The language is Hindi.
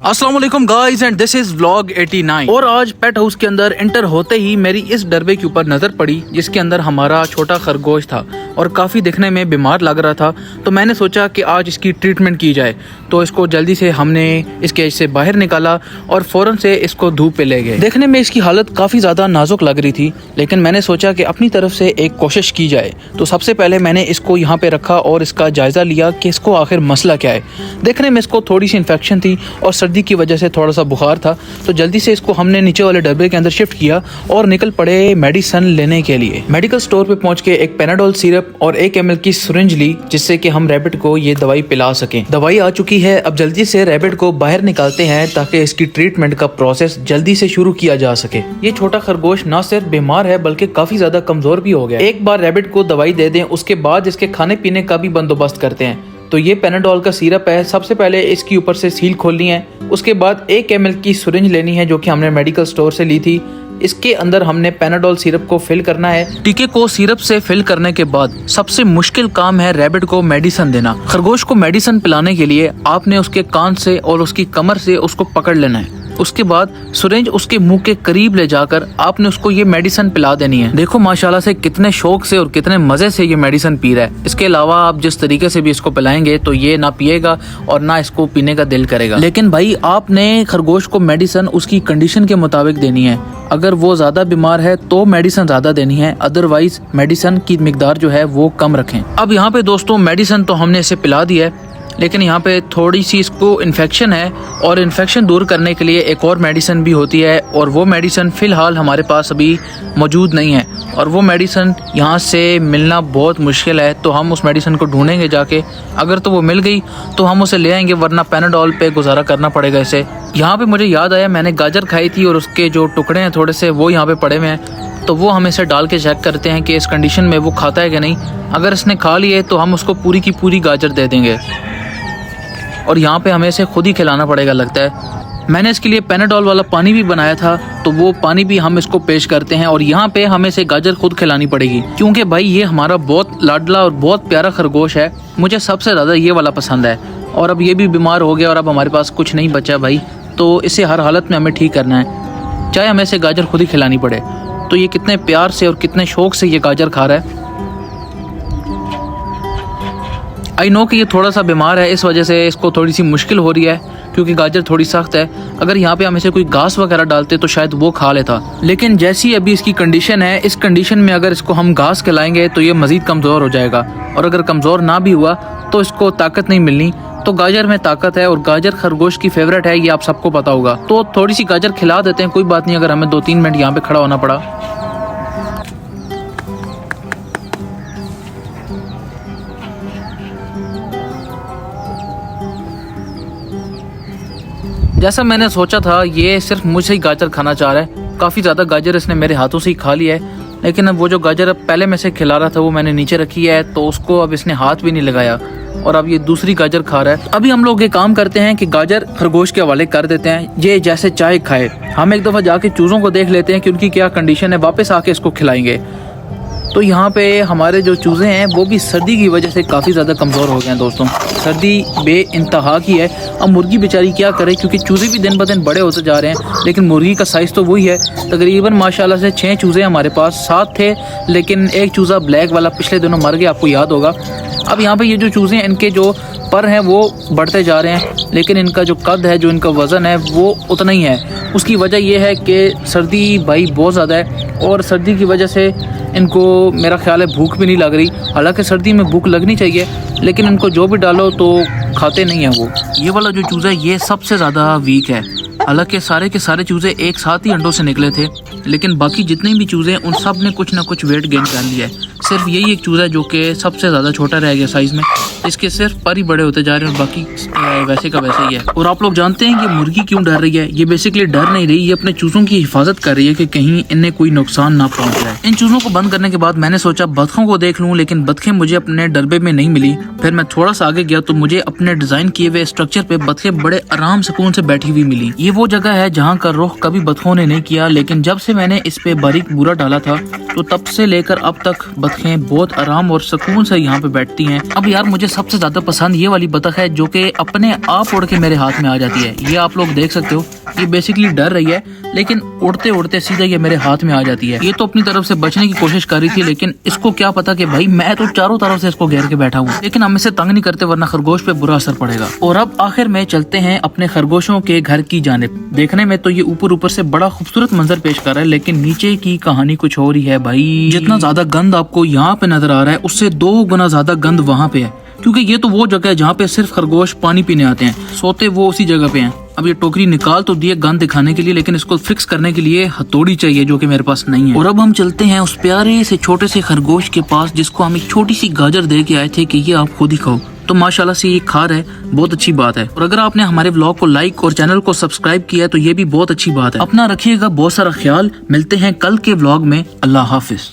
अस्सलाम वालेकुम guys and this is vlog 89। और आज पेट हाउस के अंदर एंटर होते ही मेरी इस डरबे के ऊपर नजर पड़ी जिसके अंदर हमारा छोटा खरगोश था और काफ़ी दिखने में बीमार लग रहा था। तो मैंने सोचा कि आज इसकी ट्रीटमेंट की जाए, तो इसको जल्दी से हमने इस केज से बाहर निकाला और फ़ौरन से इसको धूप पे ले गए। देखने में इसकी हालत काफ़ी ज़्यादा नाजुक लग रही थी, लेकिन मैंने सोचा कि अपनी तरफ से एक कोशिश की जाए। तो सबसे पहले मैंने इसको यहाँ पे रखा और इसका जायज़ा लिया कि इसको आखिर मसला क्या है। देखने में इसको थोड़ी सी इन्फेक्शन थी और सर्दी की वजह से थोड़ा सा बुखार था, तो जल्दी से इसको हमने नीचे वाले डब्बे के अंदर शिफ्ट किया और निकल पड़े मेडिसिन लेने के लिए। मेडिकल स्टोर पे पहुंच के एक पेनाडोल सिरप और 1 ml की सिरिंज ली जिससे कि हम रैबिट को ये दवाई पिला सकें। दवाई आ चुकी है, अब जल्दी से रैबिट को बाहर निकालते हैं ताकि इसकी ट्रीटमेंट का प्रोसेस जल्दी से शुरू किया जा सके। ये छोटा खरगोश ना सिर्फ बीमार है बल्कि काफी ज्यादा कमजोर भी हो गया। एक बार रैबिट को दवाई दे दें, उसके बाद इसके खाने पीने का भी बंदोबस्त करते हैं। तो ये पेनाडोल का सिरप है। सबसे पहले इसकी ऊपर से सील खोलनी है, उसके बाद 1 ml की सिरिंज लेनी है जो कि हमने मेडिकल स्टोर से ली थी। इसके अंदर हमने पेनाडोल सिरप को फिल करना है। टीके को सिरप से फिल करने के बाद सबसे मुश्किल काम है रैबिट को मेडिसिन देना। खरगोश को मेडिसिन पिलाने के लिए आपने उसके कान से और उसकी कमर से उसको पकड़ लेना है। उसके बाद सिरिंज उसके मुंह के करीब ले जाकर आपने उसको ये मेडिसिन पिला देनी है। देखो माशाल्लाह से कितने शौक से और कितने मजे से ये मेडिसिन पी रहा है। इसके अलावा आप जिस तरीके से भी इसको पिलाएंगे तो ये ना पिएगा और ना इसको पीने का दिल करेगा। लेकिन भाई आपने खरगोश को मेडिसिन उसकी कंडीशन के मुताबिक देनी है। अगर वो ज्यादा बीमार है तो मेडिसिन ज्यादा देनी है, अदरवाइज मेडिसिन की मिकदार जो है वो कम रखें। अब यहाँ पे दोस्तों मेडिसिन तो हमने इसे पिला दी है, लेकिन यहाँ पे थोड़ी सी इसको इन्फेक्शन है और इन्फेक्शन दूर करने के लिए एक और मेडिसिन भी होती है और वो मेडिसिन फ़िलहाल हमारे पास अभी मौजूद नहीं है और वो मेडिसिन यहाँ से मिलना बहुत मुश्किल है। तो हम उस मेडिसिन को ढूंढेंगे जाके, अगर तो वो मिल गई तो हम उसे ले आएंगे, वरना पेनाडोल पे गुजारा करना पड़ेगा इसे। यहाँ पे मुझे याद आया मैंने गाजर खाई थी और उसके जो टुकड़े हैं थोड़े से वो यहाँ पे पड़े हुए हैं, तो वो हम इसे डाल के चेक करते हैं कि इस कंडीशन में वो खाता है कि नहीं। अगर इसने खा लिए तो हम उसको पूरी की पूरी गाजर दे देंगे और यहाँ पे हमें इसे खुद ही खिलाना पड़ेगा लगता है। मैंने इसके लिए पेनाडोल वाला पानी भी बनाया था, तो वो पानी भी हम इसको पेश करते हैं और यहाँ पे हमें इसे गाजर खुद खिलानी पड़ेगी, क्योंकि भाई ये हमारा बहुत लाडला और बहुत प्यारा खरगोश है। मुझे सबसे ज़्यादा ये वाला पसंद है और अब ये भी बीमार हो गया और अब हमारे पास कुछ नहीं बचा भाई, तो इसे हर हालत में हमें ठीक करना है, चाहे हमें इसे गाजर खुद ही खिलानी पड़े। तो ये कितने प्यार से और कितने शौक से ये गाजर खा रहा है। आई नो कि ये थोड़ा सा बीमार है, इस वजह से इसको थोड़ी सी मुश्किल हो रही है क्योंकि गाजर थोड़ी सख्त है। अगर यहाँ पे हम इसे कोई घास वगैरह डालते तो शायद वो खा लेता, लेकिन जैसी अभी इसकी कंडीशन है, इस कंडीशन में अगर इसको हम घास खिलाएंगे तो ये मज़ीद कमज़ोर हो जाएगा और अगर कमज़ोर ना भी हुआ तो इसको ताकत नहीं मिलनी। तो गाजर में ताकत है और गाजर खरगोश की फेवरेट है, ये आप सबको पता होगा। तो थोड़ी सी गाजर खिला देते हैं, कोई बात नहीं अगर हमें 2-3 मिनट यहाँ पे खड़ा होना पड़ा। जैसा मैंने सोचा था ये सिर्फ मुझसे ही गाजर खाना चाह रहा है। काफ़ी ज़्यादा गाजर इसने मेरे हाथों से ही खा लिया है, लेकिन अब वो जो गाजर अब पहले मैं से खिला रहा था वो मैंने नीचे रखी है, तो उसको अब इसने हाथ भी नहीं लगाया और अब ये दूसरी गाजर खा रहा है। अभी हम लोग ये काम करते हैं कि गाजर खरगोश के हवाले कर देते हैं, ये जैसे चाहे खाए। हम एक दफ़ा जाके चूज़ों को देख लेते हैं कि उनकी क्या कंडीशन है, वापस आके इसको खिलाएंगे। तो यहाँ पे हमारे जो चूज़े हैं वो भी सर्दी की वजह से काफ़ी ज़्यादा कमज़ोर हो गए हैं दोस्तों। सर्दी बेइंतहा की है। अब मुर्गी बेचारी क्या करे, क्योंकि चूज़े भी दिन ब दिन बड़े होते जा रहे हैं, लेकिन मुर्गी का साइज़ तो वही है। तकरीबन माशाल्लाह से 6 चूज़े हमारे पास, 7 थे, लेकिन एक चूज़ा ब्लैक वाला पिछले दिनों मर गया, आपको याद होगा। अब यहाँ पे ये जो चूज़े हैं इनके जो पर हैं वो बढ़ते जा रहे हैं, लेकिन इनका जो कद है, जो इनका वज़न है वो उतना ही है। उसकी वजह यह है कि सर्दी भाई बहुत ज़्यादा है और सर्दी की वजह से इनको मेरा ख्याल है भूख भी नहीं लग रही। हालांकि सर्दी में भूख लगनी चाहिए, लेकिन इनको जो भी डालो तो खाते नहीं हैं वो। ये वाला जो चूज़ा है ये सबसे ज़्यादा वीक है। हालांकि सारे के सारे चूज़े एक साथ ही अंडों से निकले थे, लेकिन बाकी जितने भी चूज़े हैं उन सब ने कुछ ना कुछ वेट गेन कर लिया है। सिर्फ यही एक चूज़ा है जो कि सबसे ज़्यादा छोटा रह गया साइज़ में, इसके सिर्फ पर ही बड़े होते जा रहे हैं और बाकी वैसे का वैसे ही है। और आप लोग जानते हैं कि मुर्गी क्यों डर रही है? ये बेसिकली डर नहीं रही, ये अपने चूज़ों की हिफाजत कर रही है कि कहीं इन्हें कोई नुकसान ना पहुंच जाए। इन चूज़ों को बंद करने के बाद मैंने सोचा बतखों को देख लूँ, लेकिन बतखें मुझे अपने डरबे में नहीं मिली। फिर मैं थोड़ा सा आगे गया तो मुझे अपने डिज़ाइन किए हुए स्ट्रक्चर पे बतखें बड़े आराम सुकून से बैठी हुई मिली। ये वो जगह है जहाँ का रुख कभी बतखों ने नहीं किया, लेकिन जब से मैंने इस पे बारीक बूरा डाला था तो तब से लेकर अब तक बतखें बतखें बहुत आराम और सुकून से यहाँ पे बैठती हैं। अब यार मुझे सबसे ज्यादा पसंद ये वाली बतख है जो कि अपने आप उड़ के मेरे हाथ में आ जाती है। ये आप लोग देख सकते हो, ये बेसिकली डर रही है लेकिन उड़ते उड़ते सीधा ये मेरे हाथ में आ जाती है। ये तो अपनी तरफ से बचने की कोशिश कर रही थी, लेकिन इसको क्या पता कि भाई मैं तो चारों तरफ से इसको घेर के बैठा हूँ। लेकिन हम इसे तंग नहीं करते वरना खरगोश पे बुरा असर पड़ेगा। और अब आखिर में चलते हैं अपने खरगोशों के घर की जानिब। देखने में तो ये ऊपर ऊपर से बड़ा खूबसूरत मंजर पेश कर रहा है, लेकिन नीचे की कहानी कुछ और ही है भाई। जितना ज्यादा गंद आपको यहाँ पे नजर आ रहा है उससे 2 गुना ज्यादा गंद वहाँ पे है, क्योंकि ये तो वो जगह है जहाँ पे सिर्फ खरगोश पानी पीने आते हैं, सोते वो उसी जगह पे हैं। अब ये टोकरी निकाल तो दिए गंद दिखाने के लिए, लेकिन इसको फिक्स करने के लिए हथौड़ी चाहिए जो कि मेरे पास नहीं है। और अब हम चलते हैं उस प्यारे से छोटे से खरगोश के पास जिसको हम एक छोटी सी गाजर दे के आए थे कि ये आप खुद ही खाओ। तो माशाल्लाह से ये खा रहा है, बहुत अच्छी बात है। और अगर आपने हमारे व्लॉग को लाइक और चैनल को सब्सक्राइब किया है तो ये भी बहुत अच्छी बात है। अपना रखिएगा बहुत सारा ख्याल। मिलते हैं कल के व्लॉग में। अल्लाह हाफिज।